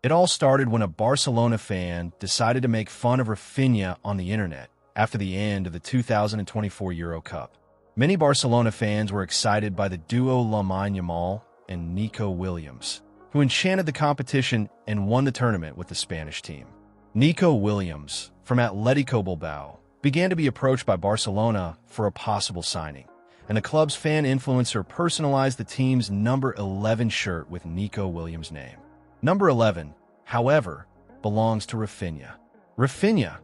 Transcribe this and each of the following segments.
It all started when a Barcelona fan decided to make fun of Raphinha on the internet after the end of the 2024 Euro Cup. Many Barcelona fans were excited by the duo Lamine Yamal and Nico Williams, who enchanted the competition and won the tournament with the Spanish team. Nico Williams, from Atletico Bilbao, began to be approached by Barcelona for a possible signing, and the club's fan influencer personalized the team's number 11 shirt with Nico Williams' name. Number 11, however, belongs to Raphinha. Raphinha,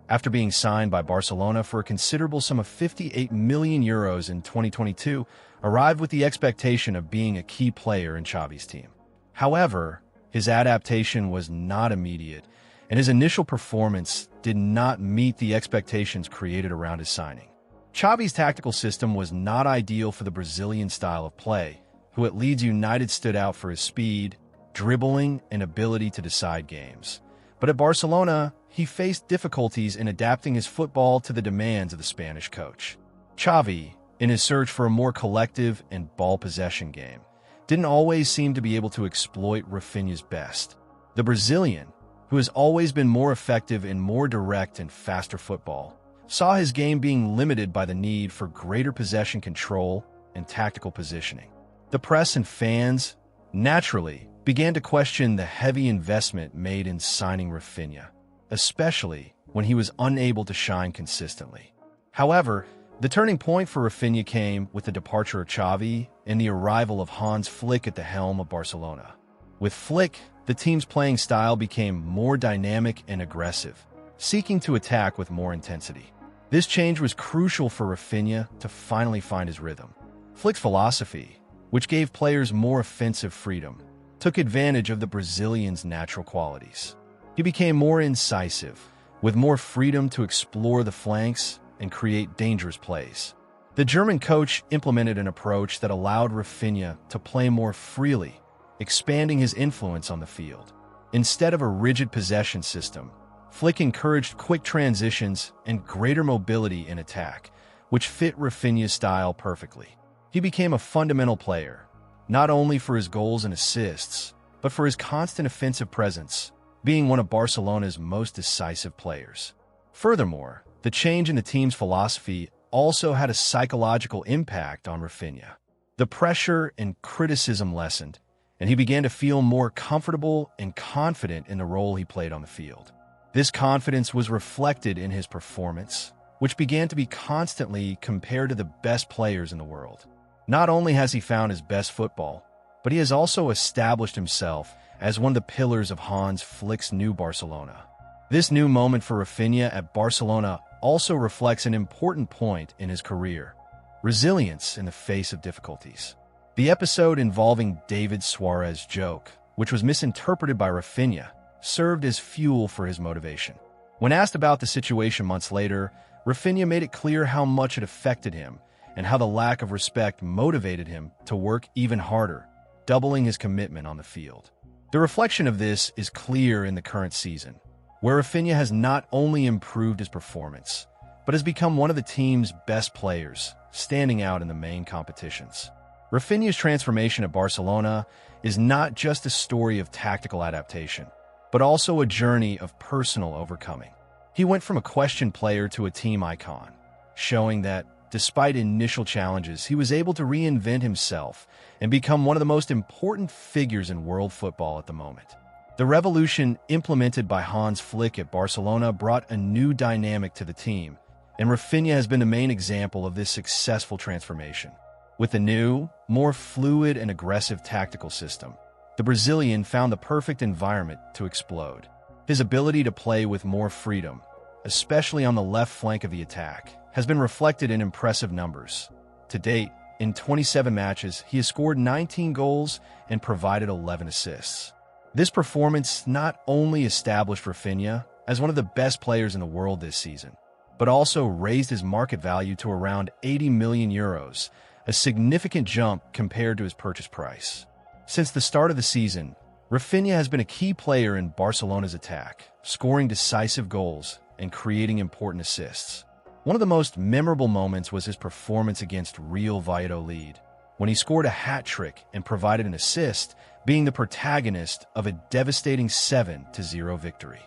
after being signed by Barcelona for a considerable sum of 58 million euros in 2022, arrived with the expectation of being a key player in Xavi's team. However, his adaptation was not immediate, and his initial performance did not meet the expectations created around his signing. Xavi's tactical system was not ideal for the Brazilian style of play, who at Leeds United stood out for his speed, dribbling, and ability to decide games. But at Barcelona, he faced difficulties in adapting his football to the demands of the Spanish coach. Xavi, in his search for a more collective and ball possession game, didn't always seem to be able to exploit Raphinha's best. The Brazilian, who has always been more effective in more direct and faster football, saw his game being limited by the need for greater possession control and tactical positioning. The press and fans, naturally, began to question the heavy investment made in signing Raphinha, especially when he was unable to shine consistently. However, the turning point for Raphinha came with the departure of Xavi and the arrival of Hansi Flick at the helm of Barcelona. With Flick, the team's playing style became more dynamic and aggressive, seeking to attack with more intensity. This change was crucial for Raphinha to finally find his rhythm. Flick's philosophy, which gave players more offensive freedom, took advantage of the Brazilian's natural qualities. He became more incisive, with more freedom to explore the flanks and create dangerous plays. The German coach implemented an approach that allowed Raphinha to play more freely, expanding his influence on the field. Instead of a rigid possession system, Flick encouraged quick transitions and greater mobility in attack, which fit Raphinha's style perfectly. He became a fundamental player, not only for his goals and assists, but for his constant offensive presence, being one of Barcelona's most decisive players. Furthermore, the change in the team's philosophy also had a psychological impact on Raphinha. The pressure and criticism lessened, and he began to feel more comfortable and confident in the role he played on the field. This confidence was reflected in his performance, which began to be constantly compared to the best players in the world. Not only has he found his best football, but he has also established himself as one of the pillars of Hansi Flick's new Barcelona. This new moment for Raphinha at Barcelona also reflects an important point in his career: resilience in the face of difficulties. The episode involving David Suarez's joke, which was misinterpreted by Raphinha, served as fuel for his motivation. When asked about the situation months later, Raphinha made it clear how much it affected him and how the lack of respect motivated him to work even harder, doubling his commitment on the field. The reflection of this is clear in the current season, where Raphinha has not only improved his performance, but has become one of the team's best players, standing out in the main competitions. Raphinha's transformation at Barcelona is not just a story of tactical adaptation, but also a journey of personal overcoming. He went from a question player to a team icon, showing that, despite initial challenges, he was able to reinvent himself and become one of the most important figures in world football at the moment. The revolution implemented by Hansi Flick at Barcelona brought a new dynamic to the team, and Raphinha has been the main example of this successful transformation. With the new, more fluid and aggressive tactical system, the Brazilian found the perfect environment to explode. His ability to play with more freedom, especially on the left flank of the attack, has been reflected in impressive numbers. To date, in 27 matches, he has scored 19 goals and provided 11 assists. This performance not only established Raphinha as one of the best players in the world this season, but also raised his market value to around 80 million euros, a significant jump compared to his purchase price. Since the start of the season, Raphinha has been a key player in Barcelona's attack, scoring decisive goals and creating important assists. One of the most memorable moments was his performance against Real Valladolid, when he scored a hat-trick and provided an assist, being the protagonist of a devastating 7-0 victory.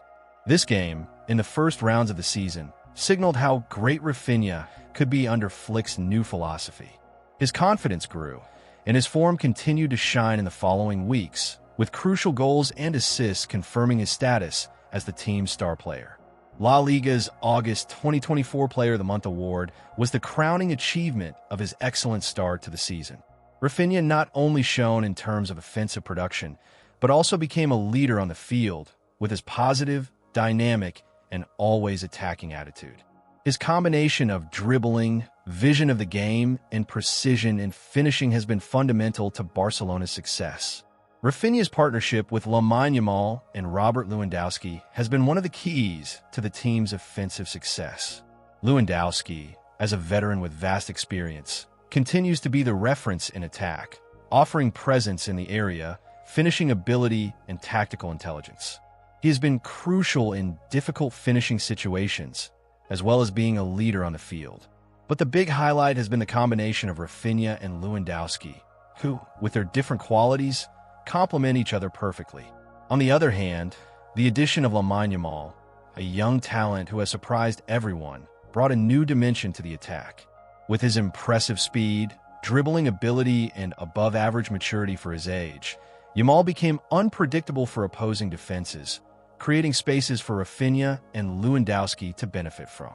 This game, in the first rounds of the season, signaled how great Raphinha could be under Flick's new philosophy. His confidence grew, and his form continued to shine in the following weeks, with crucial goals and assists confirming his status as the team's star player. La Liga's August 2024 Player of the Month award was the crowning achievement of his excellent start to the season. Raphinha not only shone in terms of offensive production, but also became a leader on the field with his positive, dynamic, and always attacking attitude. His combination of dribbling, vision of the game, and precision in finishing has been fundamental to Barcelona's success. Raphinha's partnership with Lamine Yamal and Robert Lewandowski has been one of the keys to the team's offensive success. Lewandowski, as a veteran with vast experience, continues to be the reference in attack, offering presence in the area, finishing ability, and tactical intelligence. He has been crucial in difficult finishing situations, as well as being a leader on the field. But the big highlight has been the combination of Raphinha and Lewandowski, who, with their different qualities, complement each other perfectly. On the other hand, the addition of Lamine Yamal, a young talent who has surprised everyone, brought a new dimension to the attack. With his impressive speed, dribbling ability, and above-average maturity for his age, Yamal became unpredictable for opposing defenses, creating spaces for Raphinha and Lewandowski to benefit from.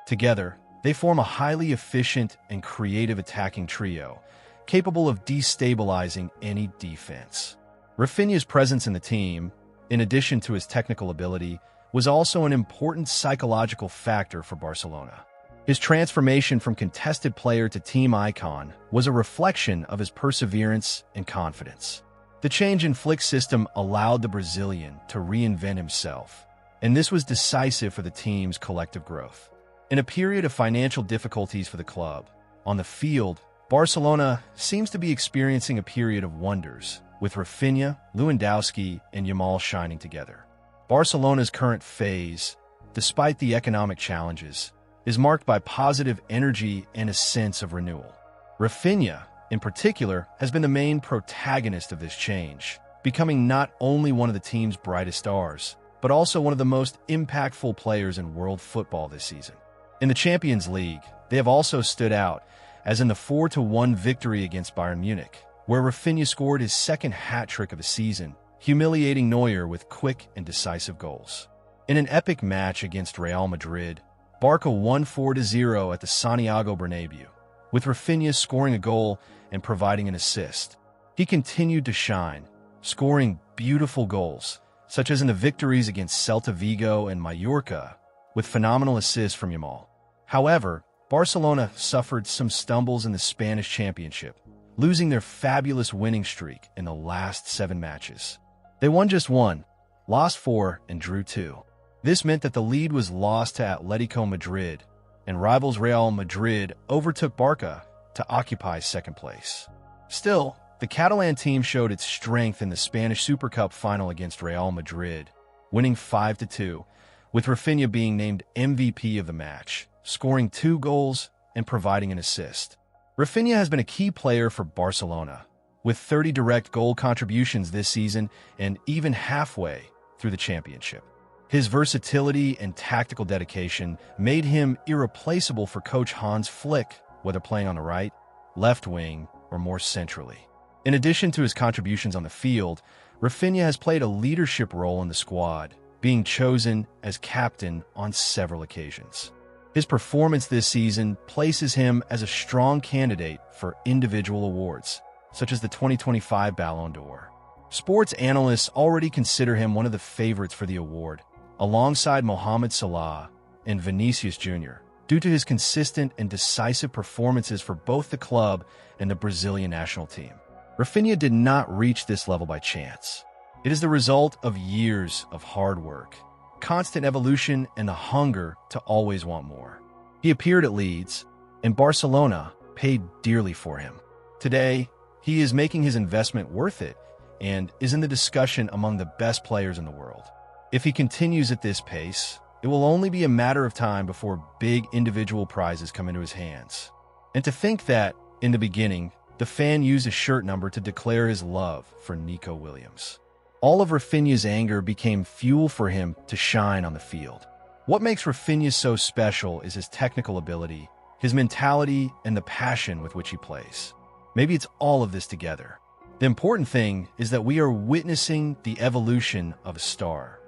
Together, they form a highly efficient and creative attacking trio, capable of destabilizing any defense. Raphinha's presence in the team, in addition to his technical ability, was also an important psychological factor for Barcelona. His transformation from contested player to team icon was a reflection of his perseverance and confidence. The change in Flick's system allowed the Brazilian to reinvent himself, and this was decisive for the team's collective growth. In a period of financial difficulties for the club, on the field, Barcelona seems to be experiencing a period of wonders, with Raphinha, Lewandowski, and Yamal shining together. Barcelona's current phase, despite the economic challenges, is marked by positive energy and a sense of renewal. Raphinha, in particular, has been the main protagonist of this change, becoming not only one of the team's brightest stars, but also one of the most impactful players in world football this season. In the Champions League, they have also stood out, as in the 4-1 victory against Bayern Munich, where Raphinha scored his second hat-trick of the season, humiliating Neuer with quick and decisive goals. In an epic match against Real Madrid, Barça won 4-0 at the Santiago Bernabéu, with Raphinha scoring a goal and providing an assist. He continued to shine, scoring beautiful goals, such as in the victories against Celta Vigo and Mallorca, with phenomenal assists from Yamal. However, Barcelona suffered some stumbles in the Spanish championship, losing their fabulous winning streak in the last 7 matches. They won just 1, lost 4, and drew 2. This meant that the lead was lost to Atletico Madrid, and rivals Real Madrid overtook Barça to occupy second place. Still, the Catalan team showed its strength in the Spanish Super Cup final against Real Madrid, winning 5-2, with Raphinha being named MVP of the match, scoring 2 goals and providing an assist. Raphinha has been a key player for Barcelona, with 30 direct goal contributions this season and even halfway through the championship. His versatility and tactical dedication made him irreplaceable for coach Hansi Flick, whether playing on the right, left wing, or more centrally. In addition to his contributions on the field, Raphinha has played a leadership role in the squad, being chosen as captain on several occasions. His performance this season places him as a strong candidate for individual awards, such as the 2025 Ballon d'Or. Sports analysts already consider him one of the favorites for the award, alongside Mohamed Salah and Vinicius Jr., due to his consistent and decisive performances for both the club and the Brazilian national team. Raphinha did not reach this level by chance. It is the result of years of hard work, constant evolution, and the hunger to always want more. He appeared at Leeds, and Barcelona paid dearly for him. Today, he is making his investment worth it and is in the discussion among the best players in the world. If he continues at this pace, it will only be a matter of time before big individual prizes come into his hands. And to think that, in the beginning, The fan used a shirt number to declare his love for Nico Williams. All of Raphinha's anger became fuel for him to shine on the field. What makes Raphinha so special is his technical ability, his mentality, and the passion with which he plays. Maybe it's all of this together. The important thing is that we are witnessing the evolution of a star.